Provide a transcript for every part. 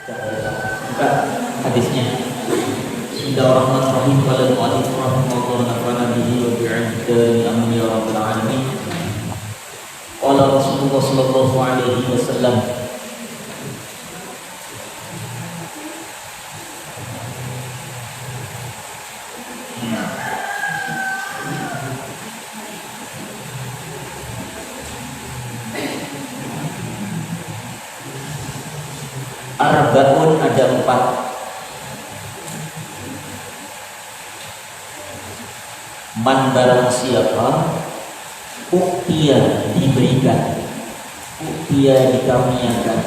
Buka hadisnya. Bismillahirrahmanirrahim. Qala al-mu'allif rahimahullah nafa'ana bihi wa bi'idari amin ya rabbal alamin. Qala Rasulullah sallallahu alaihi wasallam, Arba'un, ada 4. Man barang siapa uktiya diberikan, uktiya dikaruniakan,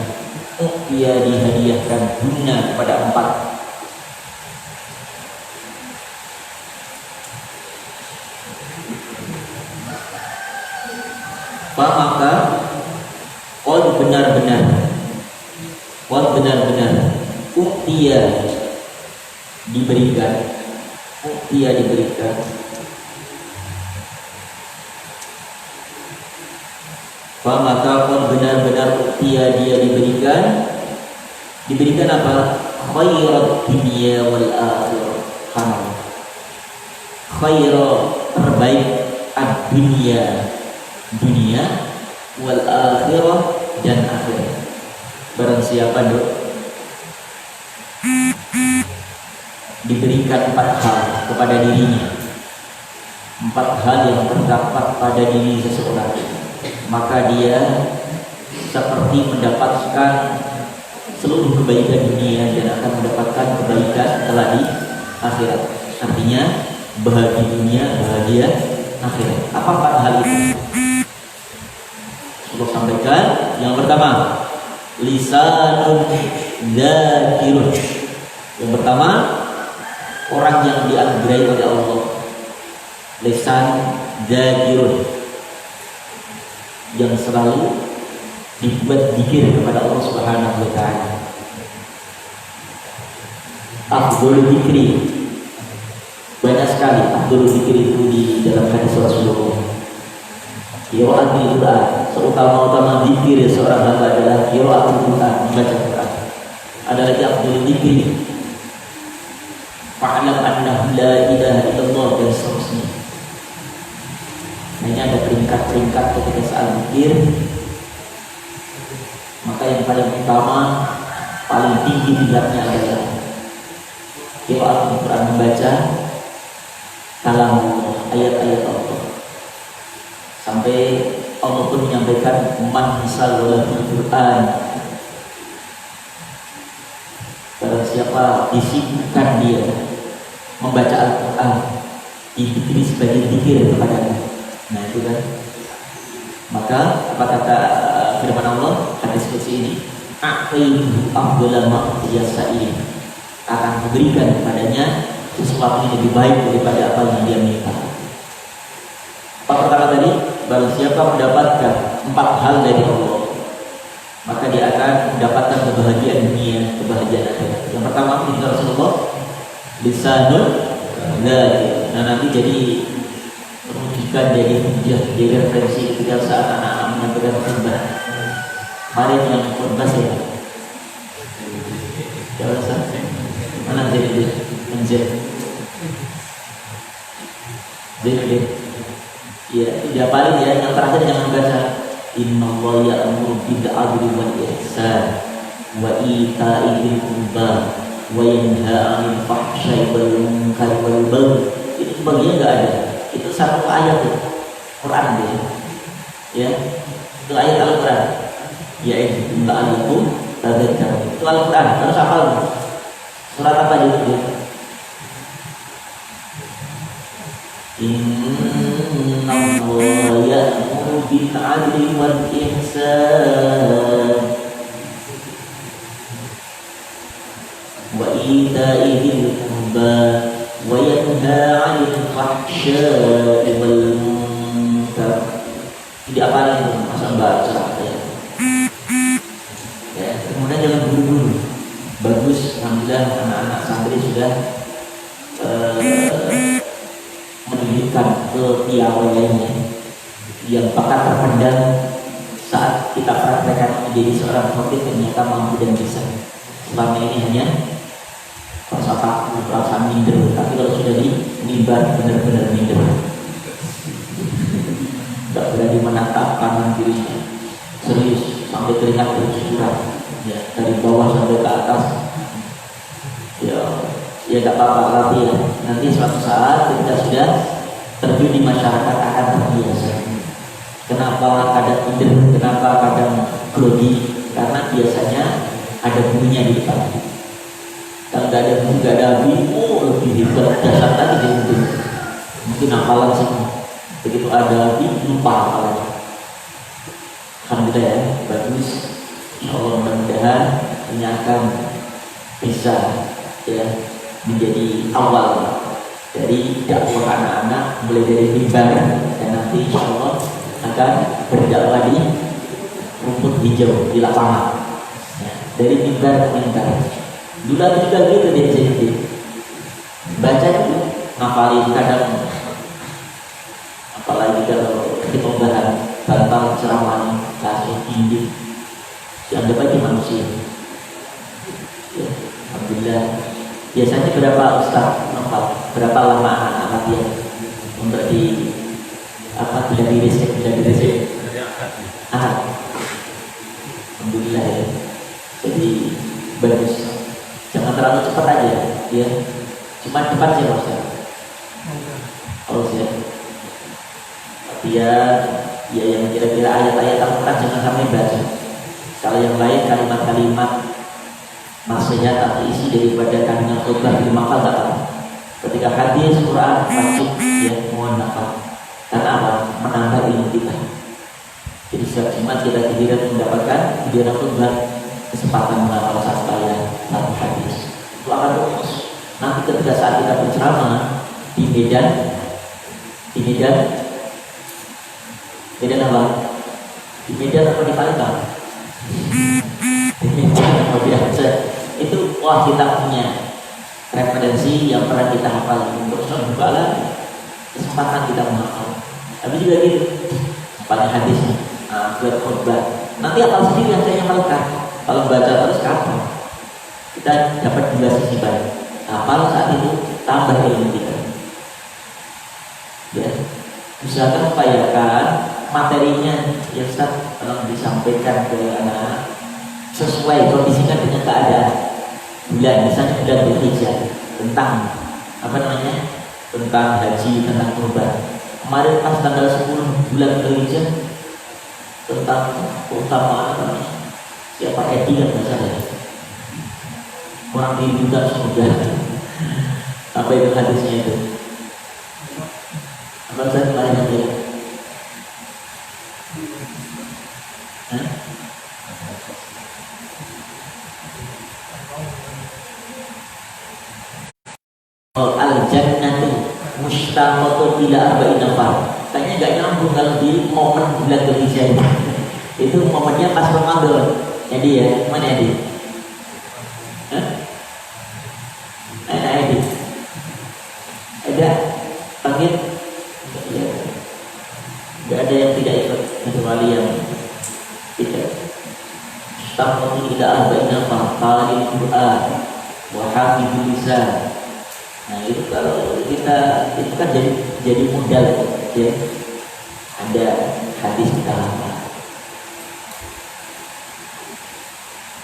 uktiya dihadiahkan guna kepada 4. Maka qad benar-benar uktiya diberikan, maka qad benar-benar uktiya dia diberikan apa? Khairat dunia wal akhirah. Khairat terbaik dunia wal akhirah dan akhirat. Barang siapa diberikan 4 hal kepada dirinya, 4 hal yang terdapat pada diri seseorang, maka dia seperti mendapatkan seluruh kebaikan dunia dan akan mendapatkan kebaikan setelah di akhirat. Artinya bahagia dunia, bahagia akhirat. Apa 4 hal itu? Allah sampaikan. Yang pertama, lisanun dzakirun. Yang pertama, orang yang dianugerahi oleh Allah, lisan dzakirun, yang selalu dibuat zikir kepada Allah Subhanahu wa taala. Afdhalul dzikri, banyak sekali afdhalul dzikri itu di dalam hadis Rasulullah. Qiraatul Quran, seutama-utama zikir seorang hamba adalah qiraatul Quran, membaca Quran. Ada lagi afdhalul dzikri, fa'lam annahu la ilaha illallah, dan seterusnya. Hanya ada peringkat-peringkat ketika saat zikir. Maka yang paling utama, paling tinggi tingkatnya adalah qiraatul Quran, membaca kalam ayat-ayat Allah. Sampai Allah pun menyampaikan man sallallahu Quran, barang siapa disibukkan dia membaca Al-Quran, diberi sebagai zikir kepadanya. Nah itu kan. Maka apa kata firman Allah hadis qudsi ini? A'taitu afdhala ma ini, akan memberikan kepadanya sesuatu yang lebih baik daripada apa yang dia minta. Apa pertama tadi? Barang siapa mendapatkan 4 hal dari Allah, maka dia akan mendapatkan kebahagiaan dunia, kebahagiaan akhirat. Yang pertama, ini Rasulullah, lisanul dzakir. Nah nanti jadi rujukan, jadi referensi ketika saat anak-anak menyampaikan khutbah. Mari yang khutbah saya. Ya Ustaz, mana jadi menjadi jadi ya, dia paling ya, yang terakhir jangan baca innallaha ya'muru bil 'adli wal ihsan wa ita'i dzil qurba wa yanha 'anil fahsya'i wal munkari wal baghi. Itu sebagian enggak ada. Itu satu ayat itu Quran dia. Ya. Itu ayat Al-Quran. Yaitu la'allakum tadhakkarun. Itu Al-Quran. Harus hafal. Surat apa itu? Innallaha ya'muru bil 'adli wal ihsan wa ita'i dzil qurba wa yanha 'anil fahsya'i wal munkar. Tidak apa itu, masa baca ya. Ya, kemudian jangan buru-buru. Bagus, alhamdulillah anak-anak santri sudah menunjukkan kepiawaiannya yang bakal terpendam saat kita praktekkan menjadi seorang khotib ternyata mampu dan bisa. selama ini hanya rasa takut, rasa minder. Tapi kalau sudah di mimbar benar-benar minder, nggak berani menatap kanan kirinya, serius sampai keringat bercucuran, ya, dari bawah sampai ke atas. Ya nggak apa-apa, tapi ya nanti suatu saat kita sudah terjun di masyarakat akan terbiasa. Kenapa kadang minder, kenapa kadang grogi? Karena biasanya ada bunyinya di depan. Kalau nggak ada bunyi, nggak ada api, lebih hebat, dasar lagi dia mungkin hafalan semua. Begitu ada api, lupa hafalannya. Alhamdulillah ya, bagus. Insyaallah mudah-mudahan ini akan bisa ya menjadi awal dari dakwah anak-anak mulai dari mimbar, dan nanti insyaallah akan berdakwah di rumput hijau di lapangan, ya, dari mimbar ke mimbar. Dulu aku juga gitu dia jadi baca dulu, ngapalin kadang, apalagi kalau khotbah bantal ceramah kasih tinggi, dianggap aja manusia. Ya, alhamdulillah. Biasanya berapa ustaz nafal? Berapa lama anak latihan untuk di apa tidak diresep? Alhamdulillah ya. Jadi bagus. Jangan terlalu cepat aja, ya. Cuma cepat sih ustaz. Harus ya. Tapi ya yang kira-kira ayat-ayat Al-Quran jangan sampai baca. Kalau yang lain kalimat-kalimat nasihat atau isi daripada kandungan khutbah di makal tak apa. Ketika hadis Quran wajib ya mohon nafal. Karena apa? Menambah ilmu kita. Jadi setiap Jumat kita tidak mendapatkan video khutbah, kesempatan menghafal satu ayat satu hadis. Itu akan terus. Nanti ketika saat kita berceramah di Medan apa? Di Medan apa di Palembang? Di Medan apa di Aceh? Itu wah kita punya referensi yang pernah kita hafal untuk buka lagi kesempatan kita menghafal. Tapi juga gitu hafalnya hadisnya, buat khutbah. Nanti hafal sendiri yang saya hafalkan. Kalau baca terus kapan? Kita dapat dua sisi baik. Hafal saat itu tambah ilmu kita. Ya, usahakan upayakan materinya yang Ustaz tolong disampaikan ke anak-anak sesuai kondisikan dengan keadaan bulan, misalnya bulan Dzulhijjah, tentang apa namanya, tentang haji, tentang kurban. Kemarin pas tanggal 10 bulan Dzulhijjah tentang keutamaan apa namanya, siapa Edi kan bahasa ya, orang dihidupan surga. Apa itu hadisnya itu? Apa saya kemarin aja? Al-jannatu mustaqatun ila arba'in nafar. Kayaknya nggak nyambung kalau di momen bulan Dzulhijjah ini. Itu momennya pas Ramadan. Jadi ya, mana Edi? Ada Edi? Ada? Panggil? Nggak ada yang tidak ikut kecuali yang tidak. Mustaqatun ila arba'in nafar. Qari'ul Qur'an wa hafidhul lisan. Nah itu kalau kita itu kan jadi modal ya. Ada hadis kita hafal.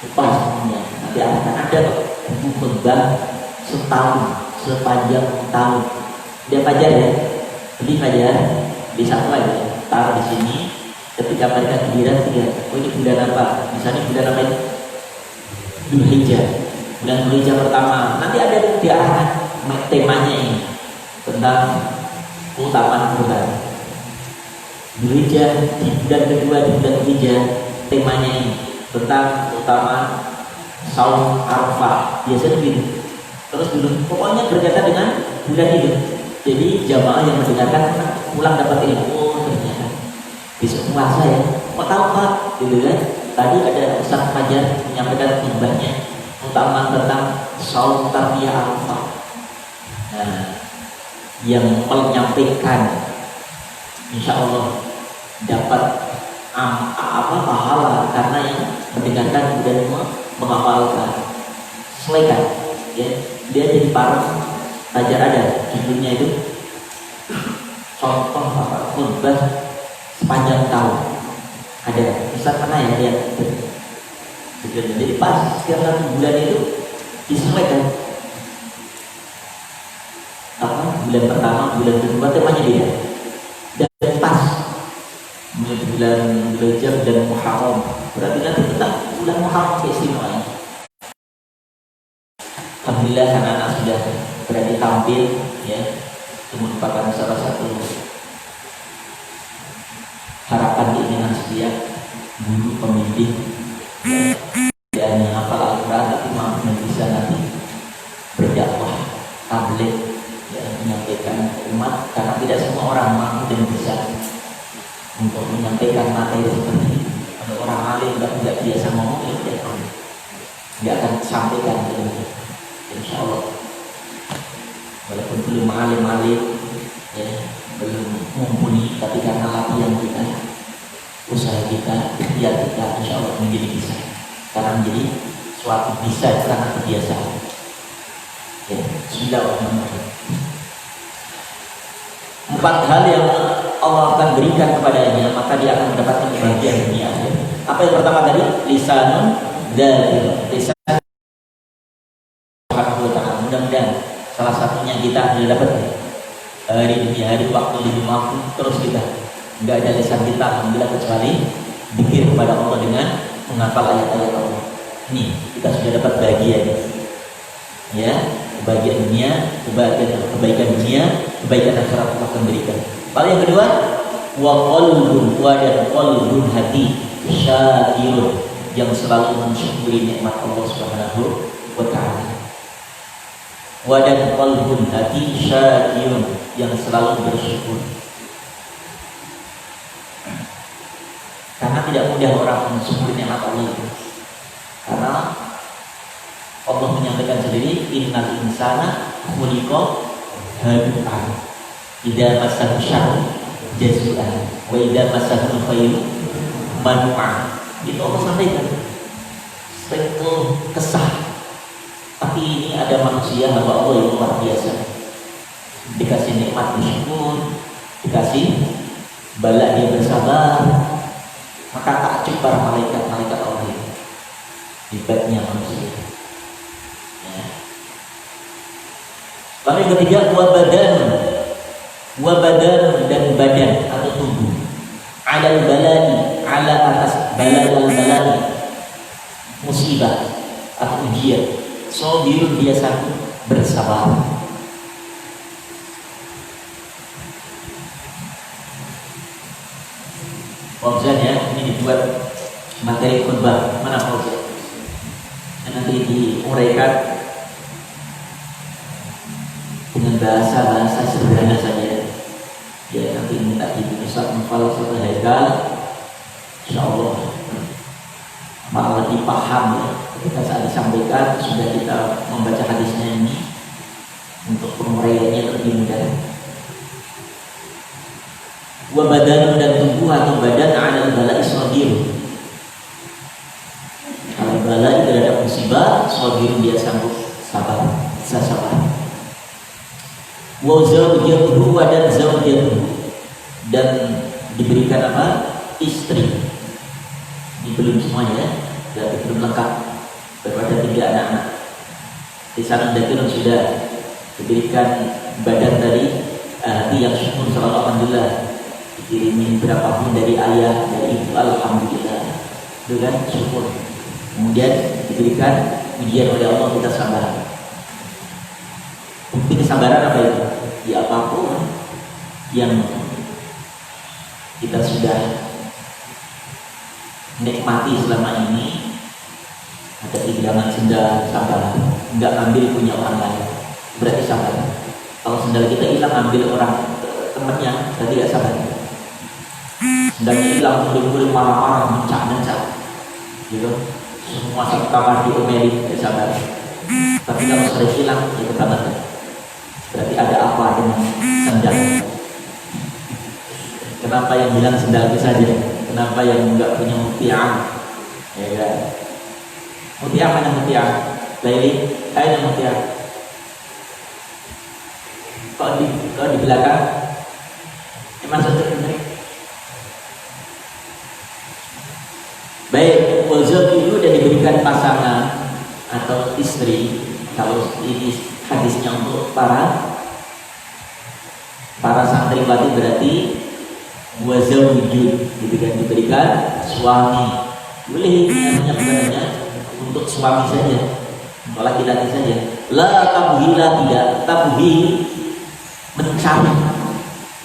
Lupa semuanya. Nanti akan ada buku khutbah setahun, sepanjang tahun. Dia Fajar ya. Jadi Fajar di satu aja taruh di sini. Ketika mereka giliran oh ini bulan apa? Misalnya bulan apa itu? Dzulhijjah. Bulan Dzulhijjah pertama. Nanti ada di arahan temanya ini tentang keutamaan kurban. Dzulhijjah di bulan kedua, di bulan Dzulhijjah temanya ini tentang keutamaan saum Arafah. Biasanya gitu. Terus dulu pokoknya berkaitan dengan bulan itu. Jadi jamaah yang mendengarkan pulang dapat ilmu. Oh ternyata besok puasa ya. Kok tahu Pak? Gitu kan? Tadi ada Ustaz Fajar menyampaikan khutbahnya keutamaan tentang saum tarbiyah Arafah. Nah, yang menyampaikan insya Allah dapat pahala karena yang mendengarkan dan menghafalkan. selaikan, ya. Dia jadi parang ajar ada judulnya itu contoh apa khutbah sepanjang tahun. Ada bisa pernah ya lihat judulnya. Jadi pas setiap 1 bulan itu disesuaikan apa bulan pertama, bulan kedua temanya dia dan pas bulan Rajab dan Muharram. Berarti nanti tentang bulan Muharram keistimewaan. Alhamdulillah anak-anak sudah berani tampil, ya. Itu merupakan salah satu harapan keinginan setiap guru pembimbing, ya. Dan hafal Al-Quran tapi mampu bisa nanti berdakwah tabligh, ya, menyampaikan umat, karena tidak semua orang mampu dan bisa untuk menyampaikan materi seperti ini. Kalau orang alim tidak biasa ngomong, ya tidak akan sampaikan ini. Insya Allah, walaupun belum alim-alim, ya, belum mumpuni, tapi karena latihan kita, usaha kita, ikhtiar kita, insya Allah menjadi bisa. Karena menjadi suatu bisa karena kebiasaan. Ya, bismillahirrahmanirrahim. 4 hal yang Allah akan berikan kepadanya, maka dia akan mendapatkan kebahagiaan dunia akhir. Apa yang pertama tadi? Lisanun dzakir. Lisan mudah-mudahan salah satunya kita sudah dapat hari demi hari, waktu demi waktu, terus kita nggak ada lisan kita alhamdulillah kecuali zikir kepada Allah dengan menghafal ayat-ayat Allah. Ini kita sudah dapat bagian, ya, kebahagiaan dunia, kebaikan dunia, kebaikan akhirat Allah akan berikan. Lalu yang kedua, wa qalbun, wa dan qalbun, hati syakirun, yang selalu mensyukuri nikmat Allah Subhanahu wa taala. Wa dan qalbun, hati syakirun, yang selalu bersyukur. Karena tidak mudah orang mensyukuri nikmat Allah itu. Karena Allah menyampaikan sendiri, innal insana khuliqa halu'an, idza massahu syarru jazu'an wa idza massahu khairu manu'an. Itu Allah sampaikan. Sering kesah. Tapi ini ada manusia hamba Allah yang luar biasa. Dikasih nikmat bersyukur, dikasih bala dia bersabar, maka takjub para malaikat-malaikat Allah itu. Hebatnya manusia. Ya. Lalu yang ketiga, wa badan dan badan atau tubuh. Alal balani, ala atas balal musibah atau ujian. Sabirun, dia sanggup bersabar. Fauzan, ya, ini dibuat materi khutbah. Mana Fauzan? Nanti diuraikan dengan bahasa sederhana saja. Ya, nanti minta Ibu Ustaz menghafal satu haikal. Insyaallah malah lebih paham, ya. Ketika saat disampaikan sudah kita membaca hadisnya ini, untuk penguraiannya lebih mudah. Wa badan dan tubuh atau badan ala bala'i sabir. Kalau bala terhadap musibah, sabir dia sanggup sabar, bisa sabar. Wa zawjatuhu wa dan zawjatuhu, dan diberikan apa? Istri. Ini belum semuanya, berarti belum lengkap. Berpada 3 anak-anak. Di sana Dakirun sudah diberikan badan tadi, hati yang syukur selalu alhamdulillah, dikirimin berapapun dari ayah, dari ibu, alhamdulillah, itu kan syukur. Kemudian diberikan ujian oleh Allah, kita sabar. Bukti kesabaran apa itu? Ya apapun yang kita sudah nikmati selama ini, ada kehilangan sendal, sabar. Enggak ambil punya orang lain, berarti sabar. Kalau sendal kita hilang, ambil orang temannya, berarti tidak sabar. Sendalnya hilang, murid-murid marah-marah, mencak-mencak, gitu. Semua satu kamar diomelin, tidak sabar. Tapi kalau sudah hilang, itu sabar. Berarti ada apa dengan sendal? Kenapa yang bilang sendal itu saja? Kenapa yang enggak punya mutiara? Ya kan? Mutiara mana mutiara? Laili, ayo Mutia. Kok di belakang? Masuk ke baik, wazir itu udah diberikan pasangan atau istri. Kalau ini hadisnya untuk para santriwati berarti wazir wujud, gitu kan, diberikan suami. Boleh namanya bukannya untuk suami saja, untuk laki-laki saja. La tabhila, tidak tabhil mencari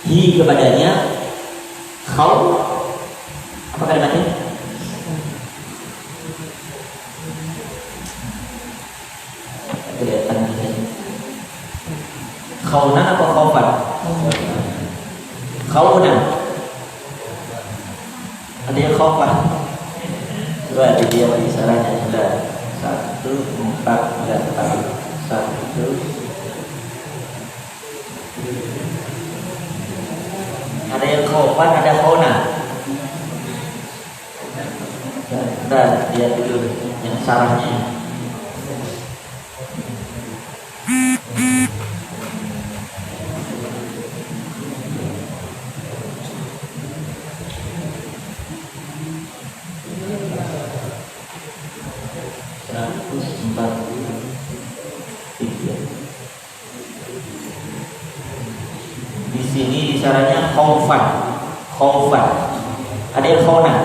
hi kepadanya. Kau apa kalimatnya? Khaunan atau khaufan? Khaunan. Ada yang khaufan. Coba dia isyaratnya sudah 1, 4, dan 1. Ada yang khaufan, ada khaunan. Dan dia dulu yang sarahnya. Di sini isyaratnya khaufan. Ada yang khaunan.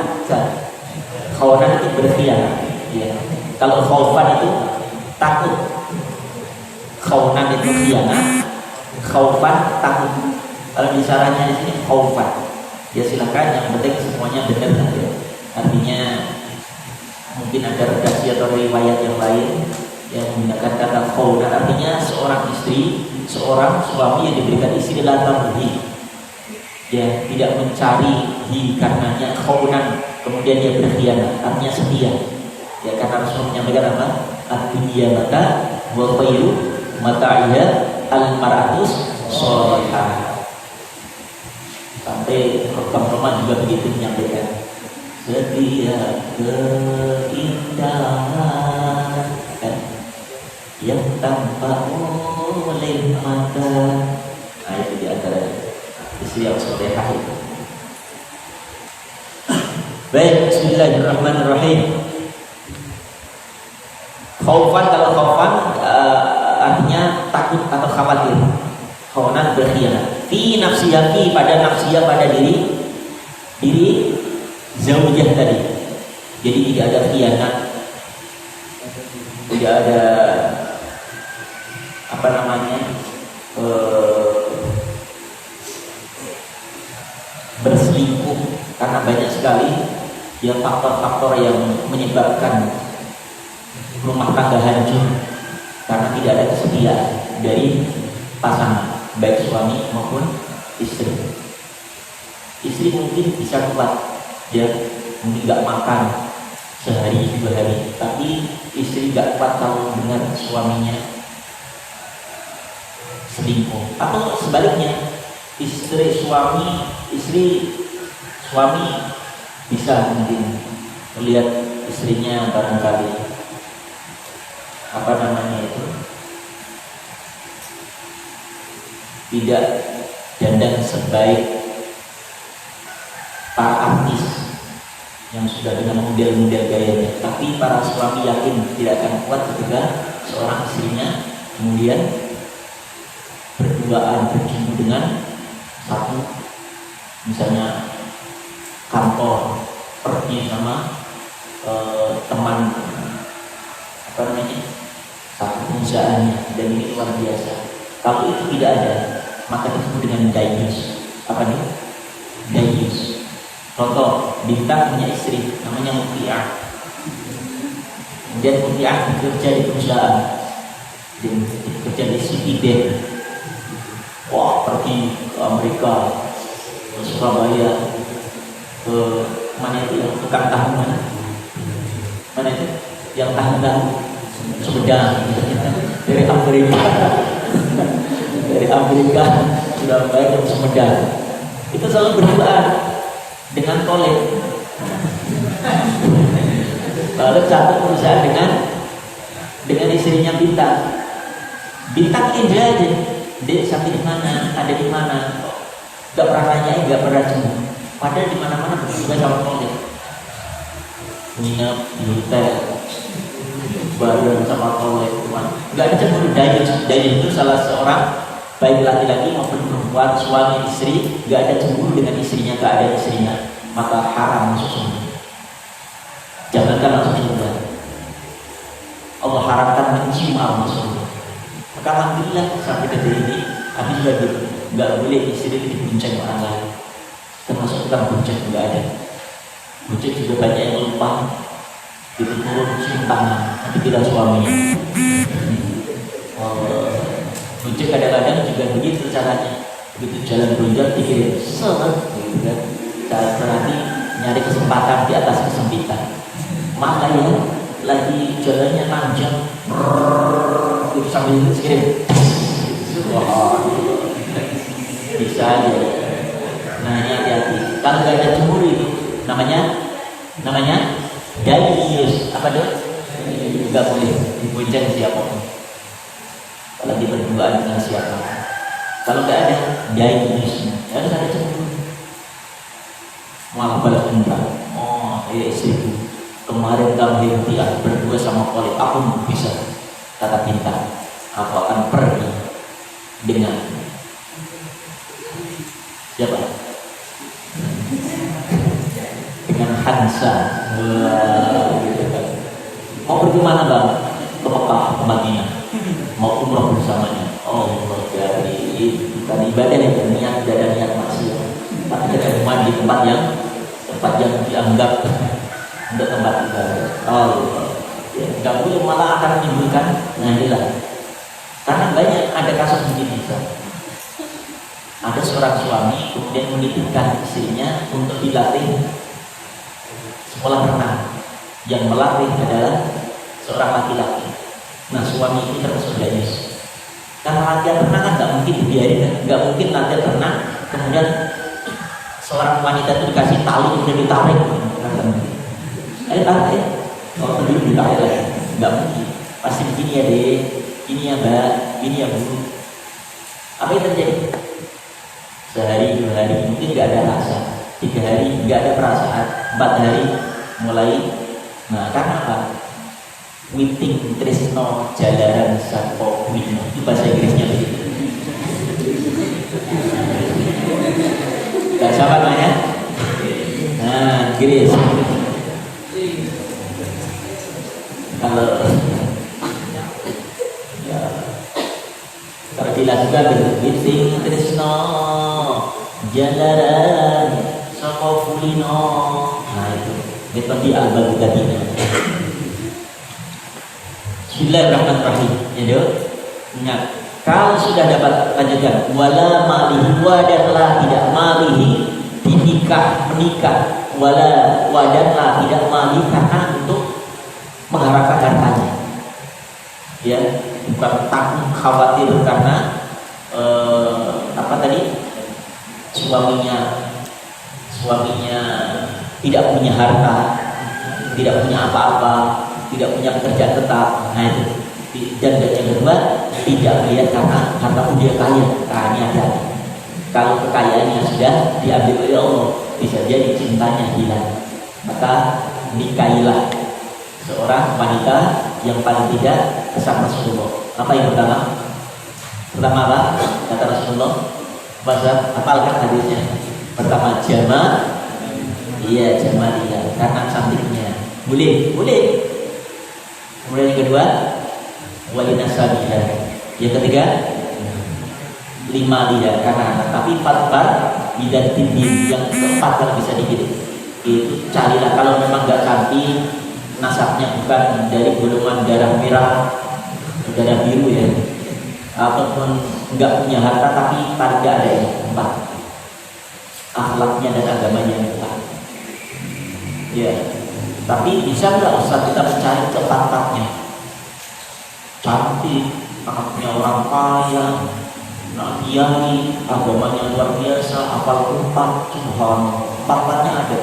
Khaunan itu berkhianat. Ya. Kalau khaufan itu takut. Khaunan itu khianat. Khaufan takut. Kalau isyaratnya di sini khaufan. Ya silakan, yang penting semuanya benar ya. Artinya mungkin ada redaksi atau riwayat yang lain yang menggunakan kata khaunan, artinya seorang istri, seorang suami yang diberikan istri adalah tabhi, ya, tidak mencari hi karenanya khaunan kemudian dia berkhianat, artinya setia, ya, karena Rasul menyampaikan apa? Ad-dunya mata wa khairu mata'iyya al-mar'atus sholihah. Sampai Roman juga begitu menyampaikan, setia keindahan yang tanpa oleh mata. Nah, itu di antara istri yang solehah itu. Baik, bismillahirrahmanirrahim. Khaufan, kalau khaufan artinya takut atau khawatir. Khaunan berkhianat. Fi nafsiyaki, pada nafsiyah, pada diri zaujah tadi. Jadi tidak ada khianat, tidak ada apa namanya berselingkuh, karena banyak sekali ya faktor-faktor yang menyebabkan rumah tangga hancur karena tidak ada kesetiaan dari pasangan, baik suami maupun istri. Istri mungkin bisa kuat, dia mungkin nggak makan sehari 2 hari, tapi istri nggak kuat kalau dengar suaminya selingkuh. Atau sebaliknya, suami bisa mungkin melihat istrinya barangkali apa namanya itu tidak dandan sebaik para artis yang sudah dengan model-model gayanya, tapi para suami yakin tidak akan kuat ketika seorang istrinya kemudian berduaan berjumpa dengan satu, misalnya kantor, pergi sama teman apa namanya satu perusahaannya, dan ini luar biasa. Kalau itu tidak ada, maka disebut dengan dayus. Apa nih? Dayus. Contoh, Bintang punya istri namanya Muti'ah. Kemudian Muti'ah bekerja di perusahaan, bekerja di Citibank. Wah, pergi ke Amerika, ke Surabaya, ke mana itu yang tukang tahu mana itu yang tahu Sumedang dari Amerika Surabaya ke Sumedang, itu selalu berduaan dengan tolek. Lalu satu perusahaan dengan dengan istrinya bintang. Bintang indra aja, dek sakit di mana, ada di mana, nggak pernah nanyain, nggak pernah cemburu. Padahal di mana-mana berdua sama kolek, nginep di hotel, bareng sama kolek, nggak ada cemburu. Dayus itu salah seorang baik laki-laki maupun perempuan, suami istri, nggak ada cemburu dengan istrinya, keadaan istrinya, maka haram masuk surga. Jangankan masuk surga, Allah haramkan mencium aroma surga. Maka alhamdulillah sampai detik ini kami juga gitu, nggak boleh istri dibonceng orang lain, termasuk tukang bonceng nggak ada. Bonceng juga banyak yang lupa, itu turun cium tangan, tapi tidak suaminya. Bonceng kadang-kadang juga begitu caranya, begitu jalan beronjak dikirim seret, gitu kan? Berarti nyari kesempatan di atas kesempitan. Maka ya lagi jalannya panjang, itu sambil itu kirim. Wah, bisa aja. Nah ini hati-hati. Kalau nggak ada cemburu itu namanya dayus. Apa tuh? Nggak boleh dibonceng siapapun. Kalau di berduaan dengan siapa. Kalau nggak ada dayus, harus ada cemburu. Malah balas dendam. Oh, istriku, kemarin kamu henti berdua sama kolek, aku bisa. Kata bintang, aku akan pergi dengan siapa? Dengan Hansa. Gitu kan. Mau pergi mana bang? Ke Mekah, ke Madinah. Mau umrah bersamanya. Oh, dari bukan ibadah yang niat, tidak ada niat maksiat. Tapi kita cuma di tempat yang dianggap untuk tempat ibadah. Oh, ya, nggak boleh, malah akan menimbulkan. Nah inilah, karena banyak ada kasus begini. Ada seorang suami kemudian menitipkan istrinya untuk dilatih sekolah renang. Yang melatih adalah seorang laki-laki. Nah suami ini termasuk dayus. Karena latihan renang kan nggak mungkin dibiarin, nggak mungkin latihan renang kemudian seorang wanita itu dikasih tali kemudian ditarik. Tarik ya. Kalau penduduk ditarik lagi, nggak mungkin. Pasti begini ya deh, ini ya mbak, ini ya bu. Apa yang terjadi? Sehari, 2 hari mungkin nggak ada rasa, 3 hari nggak ada perasaan, 4 hari mulai. Nah karena apa? Witing tresno jalaran sapo wino, itu bahasa Inggrisnya begitu. Gak sama namanya? Nah Inggris. Kalau ya, kalau dilakukan witing tresno jalaran sapo wino, nah itu metode al-Baghdadi. Bismillahirrahmanirrahim. Ya, ingat, kalau sudah dapat lanjutkan wala malihi, wadanlah tidak malihi menikah, wala wadanlah tidak malihi karena untuk mengharapkan hartanya. Ya, bukan takut khawatir karena apa tadi? Suaminya tidak punya harta, tidak punya apa-apa, tidak punya pekerjaan tetap. Nah itu. Dan yang kedua, tidak melihat karena harta dia kaya. Nah ini hati-hati. Kalau kekayaannya sudah diambil oleh Allah, bisa jadi cintanya hilang. Maka nikahilah seorang wanita yang paling tidak kesan Rasulullah. Apa yang pertama? Pertama apa? Kata Rasulullah. Bahasa apalkan hadisnya? Pertama jama, iya jamaliah, karena cantiknya. Boleh. Kemudian yang kedua, walinasabiha. Yang ketiga, 5 lidah karena anak. Tapi 4 bar bidan tinggi. Yang keempat kalau bisa dikit itu carilah, kalau memang nggak cantik, nasabnya bukan dari golongan darah merah, darah biru ya, ataupun nggak punya harta tapi paling nggak ada yang 4, akhlaknya dan agamanya yang kuat. Ya, tapi bisa nggak Ustaz kita mencari keempat-empatnya? Cantik, anaknya orang kaya, nah kiai, agamanya luar biasa, hafal 4, Tuhan, 4-4-nya ada.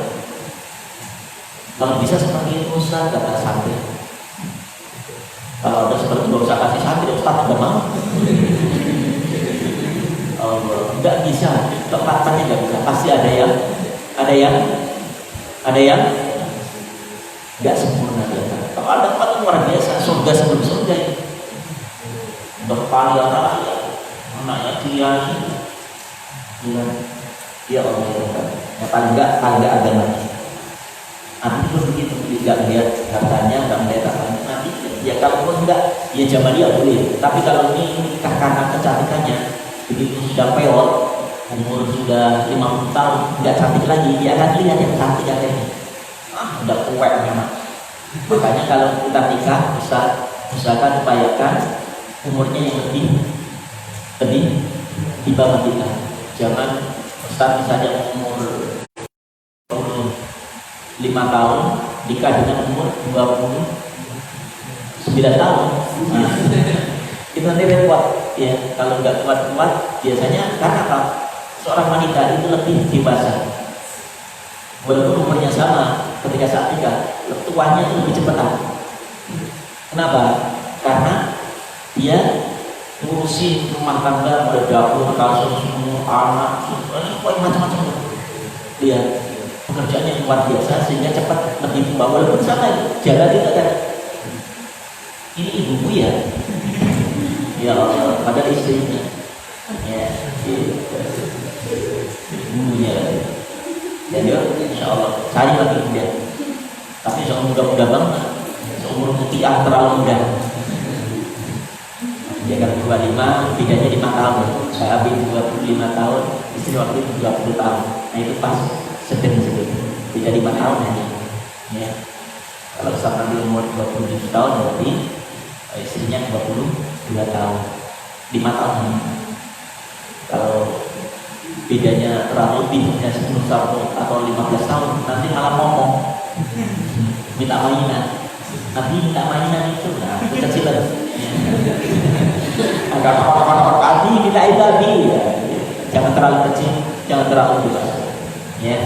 Kalau bisa seperti itu Ustaz, kata sampai Kalau ada seperti gak usah kasih santri, Ustaz juga mau. Nggak bisa, kepatahnya nggak bisa. Pasti ada yang nggak sempurna dia. Kalau ada tempat luar biasa, surga sebelum surga. Untuk kaya raya, anaknya kiai, dia Allah ya paling nggak agama. Nanti pun begitu, tidak melihat hartanya, nggak melihat apa nanti. Ya kalau pun enggak, ya zaman dia boleh. Tapi kalau ini nikah karena kecantikannya, begitu sudah peot, umur sudah 50 tahun, nggak cantik lagi, dia akan lihat yang cantik katanya. Udah kuat memang. Makanya kalau kita nikah, usahakan upayakan umurnya yang lebih di bawah kita. Jangan Ustaz misalnya umur 5 tahun nikah dengan umur 29 tahun. Itu nanti repot ya. Kalau nggak kuat biasanya karena apa? Seorang wanita itu lebih dewasa. Walaupun umurnya sama ketika saat nikah, tuanya itu lebih cepat. Kenapa? Karena dia ngurusin rumah tangga, ada dapur, kasur, semua anak, macam-macam. Dia pekerjaannya luar biasa sehingga cepat lebih tua. Walaupun sama jalan itu kan ini ibuku ya, ya Allah, pada istrinya, ya, ibunya, ya dia, insya Allah cari lagi dia. Tapi seumur muda banget, seumur mutiara terlalu muda. Dia kan 25, bedanya 5 tahun. Saya ambil 25 tahun, istri waktu itu 20 tahun. Nah itu pas sedang beda 5 tahun aja. Ya. Kalau sama di umur 27 tahun berarti istrinya 22 tahun, 5 tahun. Kalau bedanya terlalu lebih, 10 tahun atau 15 tahun, nanti malah ngomong minta mainan. Nanti minta mainan itu, nah kecilan. Agak apa-apa kali minta tadi ya. Jangan terlalu kecil, jangan terlalu dewasa. Ya.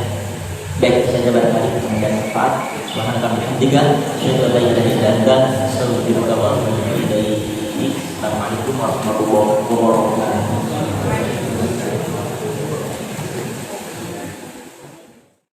Baik saja barangkali kemudian manfaat. Subhanallah, alhamdulillah, syukur la ilaha illa anta